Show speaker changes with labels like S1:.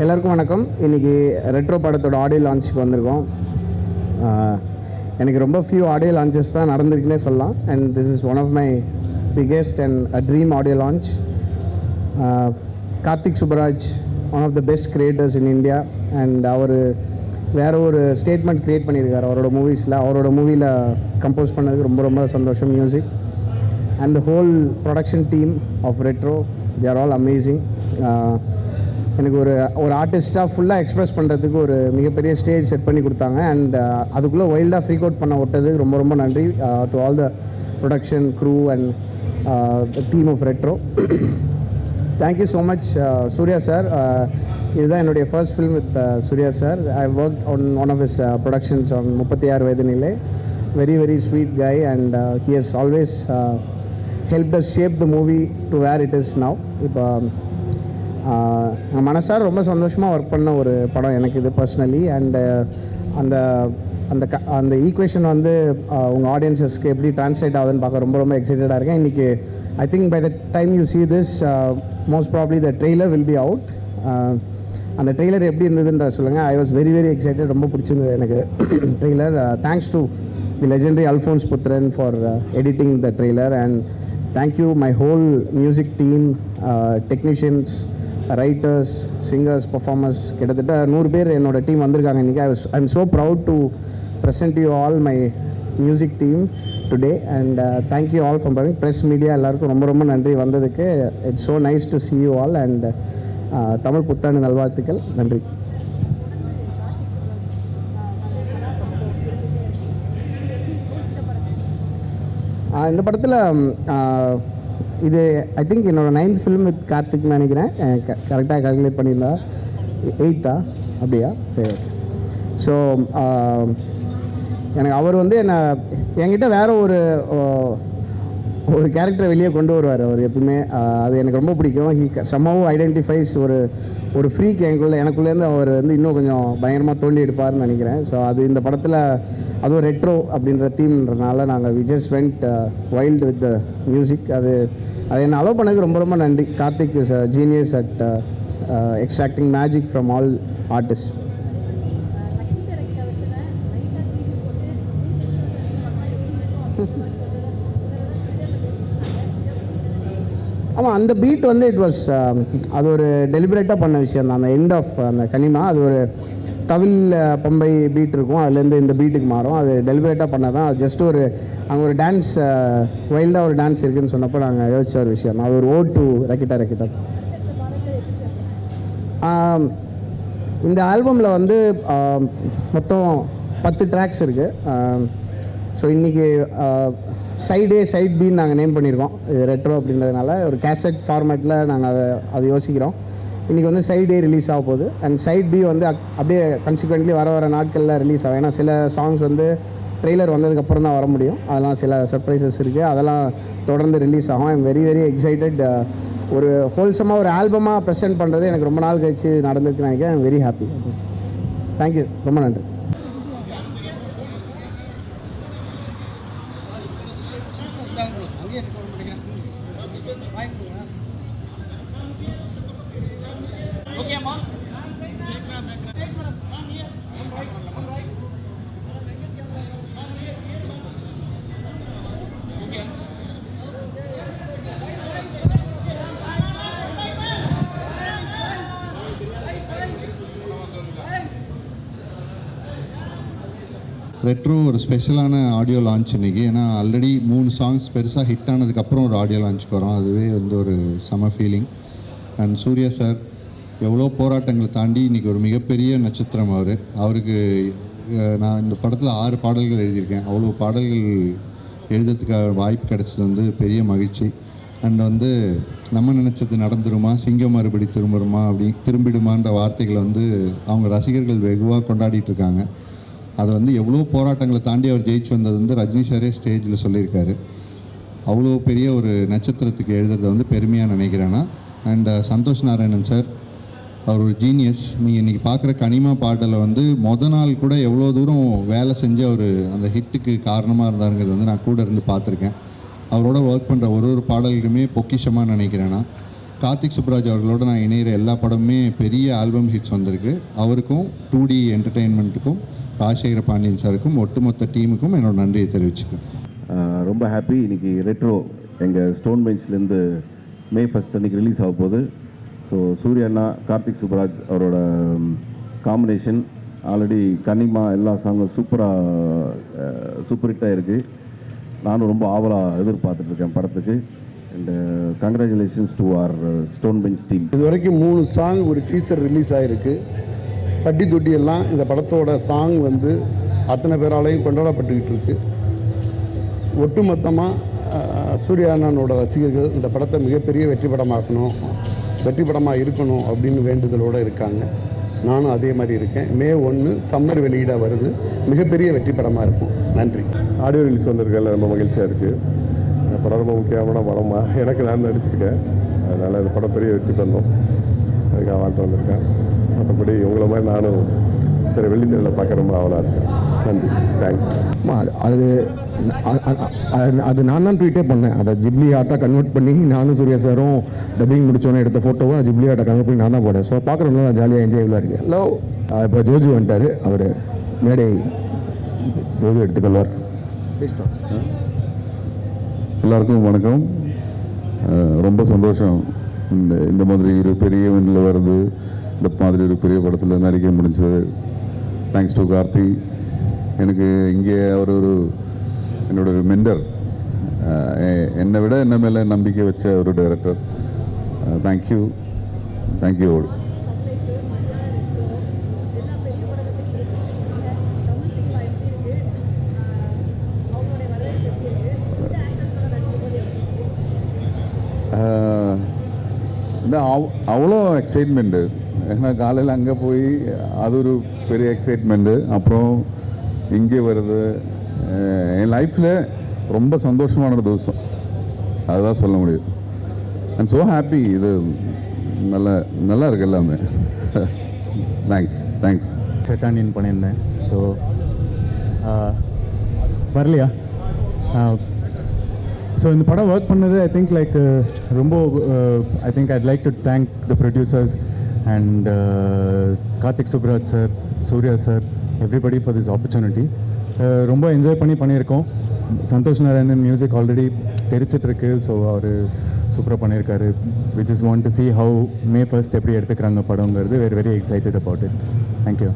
S1: எல்லாருக்கும் வணக்கம். இன்றைக்கி ரெட்ரோ படத்தோட ஆடியோ லான்ச்சுக்கு வந்திருக்கோம். எனக்கு ரொம்ப ஃபியூ ஆடியோ லான்ச்சஸ் தான் நடந்திருக்குன்னே சொல்லலாம். And this is one of my biggest and a dream audio launch. Karthik Subbaraj, one of the best creators in India. அண்ட் அவர் வேறு ஒரு ஸ்டேட்மெண்ட் க்ரியேட் பண்ணியிருக்கார் அவரோட மூவிஸில். அவரோட மூவியில் கம்போஸ் பண்ணதுக்கு ரொம்ப ரொம்ப சந்தோஷம். Music and the whole production team of Retro, they are all amazing. எனக்கு ஒரு ஆர்டிஸ்ட்டாக ஃபுல்லாக எக்ஸ்ப்ரெஸ் பண்ணுறதுக்கு ஒரு மிகப்பெரிய ஸ்டேஜ் செட் பண்ணி கொடுத்தாங்க. அண்ட் அதுக்குள்ளே வைல்டாக ஃப்ரீக் அவுட் பண்ண விட்டதுக்கு ரொம்ப ரொம்ப நன்றி to all the production crew and team of Retro. Thank you so much Suriya sir. இதுதான் என்னுடைய first film with Suriya sir. I work on one of his productions on 36 வயது நிலை. Very very sweet guy and he has always helped us shape the movie to where it is now. இப்போ மனசார் ரொம்ப சந்தோஷமாக work பண்ண ஒரு படம் எனக்கு இது பர்சனலி. அண்டு அந்த அந்த அந்த ஈக்குவேஷன் வந்து உங்கள் ஆடியன்ஸஸ்க்கு எப்படி ட்ரான்ஸ்லேட் ஆகுதுன்னு பார்க்க ரொம்ப ரொம்ப எக்ஸைட்டடாக இருக்கேன். இன்றைக்கி I think by the time you see this most probably the trailer will be out. அந்த ட்ரெய்லர் எப்படி இருந்ததுன்ற சொல்லுங்கள். I was very very excited. ரொம்ப பிடிச்சிருந்தது எனக்கு trailer. Thanks to the legendary Alphonse Puthren for editing the trailer. And thank you my whole music team, technicians, writers, singers, performers. கிட்டத்தட்ட 100 பேர் என்னோடய டீம் வந்திருக்காங்க இன்றைக்கி. I am so proud to present you all my music team today. And thank you all for coming. Press media எல்லாருக்கும் ரொம்ப ரொம்ப நன்றி வந்ததுக்கு. It's so nice to see you all. And Tamil புத்தாண்டு நல்வாழ்த்துக்கள். நன்றி. இந்த படத்தில் இது ஐ திங்க் என்னோடய 9th ஃபிலிம் வித் கார்த்திக்னு நினைக்கிறேன். கரெக்டாக கால்குலேட் பண்ணியிருந்தா 8ஆ அப்படியா? சரி, ஓகே. ஸோ எனக்கு அவர் வந்து என்கிட்ட வேறு ஒரு கேரக்டரை வெளியே கொண்டு வருவார் அவர் எப்பவுமே. அது எனக்கு ரொம்ப பிடிக்கும். ஹி somehow ஐடென்டிஃபைஸ் ஒரு ஃப்ரீக் எனக்குள்ளேருந்து அவர் வந்து இன்னும் கொஞ்சம் பயங்கரமாக தோண்டி எடுப்பார்னு நினைக்கிறேன். ஸோ அது இந்த படத்தில் அதுவும் ரெட்ரோ அப்படின்ற தீம்ன்றனால நாங்கள் we just went wild with the music. அது என்னை அலோவ் பண்ணதுக்கு ரொம்ப ரொம்ப நன்றி. Karthik is a genius at extracting magic from all artist. ஆமாம், அந்த பீட் வந்து இட் வாஸ் அது ஒரு டெலிபரேட்டாக பண்ண விஷயம் தான். அந்த எண்ட் ஆஃப் அந்த கனிமா அது ஒரு தவில் பம்பை பீட் இருக்கும், அதுலேருந்து இந்த பீட்டுக்கு மாறும். அது டெலிபரேட்டாக பண்ண தான். அது ஜஸ்ட் அங்கே ஒரு டான்ஸ், வைல்டாக ஒரு டான்ஸ் இருக்குதுன்னு சொன்னப்போ நாங்கள் யோசிச்ச ஒரு விஷயம். அது ஒரு ஓட் டு ரக்கிட்டா. இந்த ஆல்பமில் வந்து மொத்தம் 10 ட்ராக்ஸ் இருக்குது. ஸோ இன்றைக்கி சைட் ஏ சைட் பின்னு நாங்கள் நேம் பண்ணியிருக்கோம். இது ரெட்ரோ அப்படின்றதுனால ஒரு கேசட் ஃபார்மேட்டில் நாங்கள் அதை யோசிக்கிறோம். இன்றைக்கி வந்து சைட் ஏ ரிலீஸ் ஆக போகுது. அண்ட் சைட் பி வந்து அப்படியே கன்சிக்வெண்ட்லி வர நாட்களில் ரிலீஸ் ஆகும். ஏன்னா சில சாங்ஸ் வந்து ட்ரெய்லர் வந்ததுக்கப்புறம் தான் வர முடியும். அதெல்லாம் சில சர்ப்ரைசஸ் இருக்குது. அதெல்லாம் தொடர்ந்து ரிலீஸ் ஆகும். I am very very excited. ஒரு ஹோல்சமாக ஒரு ஆல்பமாக ப்ரெசென்ட் பண்ணுறது எனக்கு ரொம்ப நாள் கழிச்சு நடந்திருக்குன்னு நினைக்கிறேன். I am very happy. Thank you, ரொம்ப நன்றி.
S2: ரெட்ரோ ஒரு ஸ்பெஷலான ஆடியோ லான்ச் இன்றைக்கி. ஏன்னா ஆல்ரெடி 3 சாங்ஸ் பெருசாக ஹிட் ஆனதுக்கப்புறம் ஒரு ஆடியோ லான்ச்சுக்கு வரோம். அதுவே வந்து ஒரு செம ஃபீலிங். அண்ட் சூர்யா சார் எவ்வளோ போராட்டங்களை தாண்டி இன்றைக்கி ஒரு மிகப்பெரிய நட்சத்திரம். அவருக்கு நான் இந்த படத்தில் 6 பாடல்கள் எழுதியிருக்கேன். அவ்வளோ பாடல்கள் எழுதுறதுக்காக வாய்ப்பு கிடைச்சது வந்து பெரிய மகிழ்ச்சி. அண்ட் வந்து நம்ம நினச்சது நடந்துருமா, சிங்கம் மறுபடி திரும்பிடுமான்ற வார்த்தைகளை வந்து அவங்க ரசிகர்கள் வெகுவாக கொண்டாடிட்டு இருக்காங்க. அது வந்து எவ்வளோ போராட்டங்களை தாண்டி அவர் ஜெயிச்சு வந்தது வந்து ரஜினி சாரே ஸ்டேஜில் சொல்லியிருக்காரு. அவ்வளோ பெரிய ஒரு நட்சத்திரத்துக்கு எழுதுறதை வந்து பெருமையாக நினைக்கிறேன்னா. அண்ட் சந்தோஷ் நாராயணன் சார், அவர் ஒரு ஜீனியஸ். நீங்கள் இன்றைக்கி பார்க்குற கனிமா பாடலை வந்து நாள் கூட எவ்வளோ தூரம் வேலை செஞ்சு அவர் அந்த ஹிட்டுக்கு காரணமாக இருந்தாருங்கிறது வந்து நான் கூட இருந்து பார்த்துருக்கேன். அவரோட ஒர்க் பண்ணுற ஒரு பாடல்களுமே பொக்கிஷமாக நினைக்கிறேன்னா. கார்த்திக் சுப்ராஜ் அவர்களோட நான் இணையிற எல்லா படமுமே பெரிய ஆல்பம் ஹிட்ஸ் வந்திருக்கு. அவருக்கும் 2D என்டர்டெயின்மெண்ட்டுக்கும் ராஜசேகர பாண்டியன் சாருக்கும் ஒட்டுமொத்த டீமுக்கும் என்னோட நன்றியை தெரிவிச்சுக்கேன்.
S3: ரொம்ப ஹாப்பி. இன்றைக்கி ரெட்ரோ எங்கள் ஸ்டோன் பெஞ்ச்லேருந்து May 1 அன்றைக்கி ரிலீஸ் ஆக போகுது. ஸோ சூர்யா அண்ணா, கார்த்திக் சுப்ராஜ் அவரோட காம்பினேஷன் ஆல்ரெடி கன்னிமா எல்லா சாங்கும் சூப்பர் ஹிட்டாக இருக்குது. நானும் ரொம்ப ஆவலாக எதிர்பார்த்துட்ருக்கேன் படத்துக்கு. And congratulations to our Stone Bench team.
S4: இது வரைக்கும் 3 சாங் ஒரு டீசர் ரிலீஸ் ஆகிருக்கு. பட்டி தொட்டி எல்லாம் இந்த படத்தோட சாங் வந்து அத்தனை பேராலையும் கொண்டாடப்பட்டுக்கிட்டு இருக்கு. ஒட்டுமொத்தமாக சூர்யா அண்ணனோட ரசிகர்கள் இந்த படத்தை மிகப்பெரிய வெற்றி படமாக இருக்கணும் அப்படின்னு வேண்டுதலோடு இருக்காங்க. நானும் அதே மாதிரி இருக்கேன். May 1 சம்மர் வெளியிட வருது. மிகப்பெரிய வெற்றி படமாக இருக்கும். நன்றி.
S5: ஆடியோ ரிலீஸ் வந்திருக்கல ரொம்ப மகிழ்ச்சியாக இருக்குது. இந்த படம் ரொம்ப முக்கியமான படமாக எனக்கு நான் நடிச்சிருக்கேன். அதனால் இந்த படம் பெரிய வெற்றி பண்ணணும், அதுக்காக வாழ்த்து வந்திருக்கேன். மற்றபடி உங்களை மாதிரி நானும் வெள்ளித்திரையில் பார்க்க ரொம்ப ஆவலாக இருக்கேன். நன்றி, தேங்க்ஸ்.
S1: அது நான் தான் ட்வீட்டே பண்ணேன். அதை ஜிப்ளி ஆர்ட்டாக கன்வெர்ட் பண்ணி நானும் சூர்யா சாரும் டப்பிங் முடிச்சோன்னே எடுத்த ஃபோட்டோவை ஜிப்ளி ஆர்ட்டை கன்வெர்ட் பண்ணி நான் தான் போட்டேன். ஸோ பார்க்குறவங்க ஜாலியாக என்ஜாயபுளாக இருக்கேன். ஹலோ, இப்போ ஜோஜு வந்துட்டார். அவர் மேடை ஜோஜு எடுத்துக்கொள்வார்.
S6: எல்லாருக்கும் வணக்கம். ரொம்ப சந்தோஷம் இந்த மாதிரி ஒரு பெரிய இவெண்ட்டில் வருது, இந்த மாதிரி ஒரு பெரிய படத்தில் நடிக்க முடிஞ்சது. Thanks to Karthi. எனக்கு இங்கே அவர் என்னோட ஒரு மெண்டர், என்னை விட என்ன மேலே நம்பிக்கை வச்ச ஒரு டைரக்டர். Thank you all. அவ்வளோ எக்ஸைட்மெண்ட்டு. ஏன்னா காலையில் அங்கே போய் அது ஒரு பெரிய எக்ஸைட்மெண்ட்டு. அப்புறம் இங்கே வருது. என் லைஃப்பில் ரொம்ப சந்தோஷமான திவசம், அதுதான் சொல்ல முடியும். I'm so happy. இது நல்லா இருக்கு எல்லாமே. தேங்க்ஸ்.
S7: சட்டானின்னு பண்ணியிருந்தேன். ஸோ வரலையா? ஸோ இந்த படம் ஒர்க் பண்ணது ஐ திங்க் லைக் ரொம்ப I think I'd like to thank the producers and Karthik Subbaraj sir, Suriya sir, everybody for this opportunity. ரொம்ப என்ஜாய் பண்ணியிருக்கோம். சந்தோஷ் நாராயணன் மியூசிக் ஆல்ரெடி தெரிச்சிட்ருக்கு. ஸோ அவர் சூப்பராக பண்ணியிருக்காரு. We just want to see how May 1 எப்படி எடுத்துக்கிறாங்க படங்கிறது. Very excited about it. Thank you.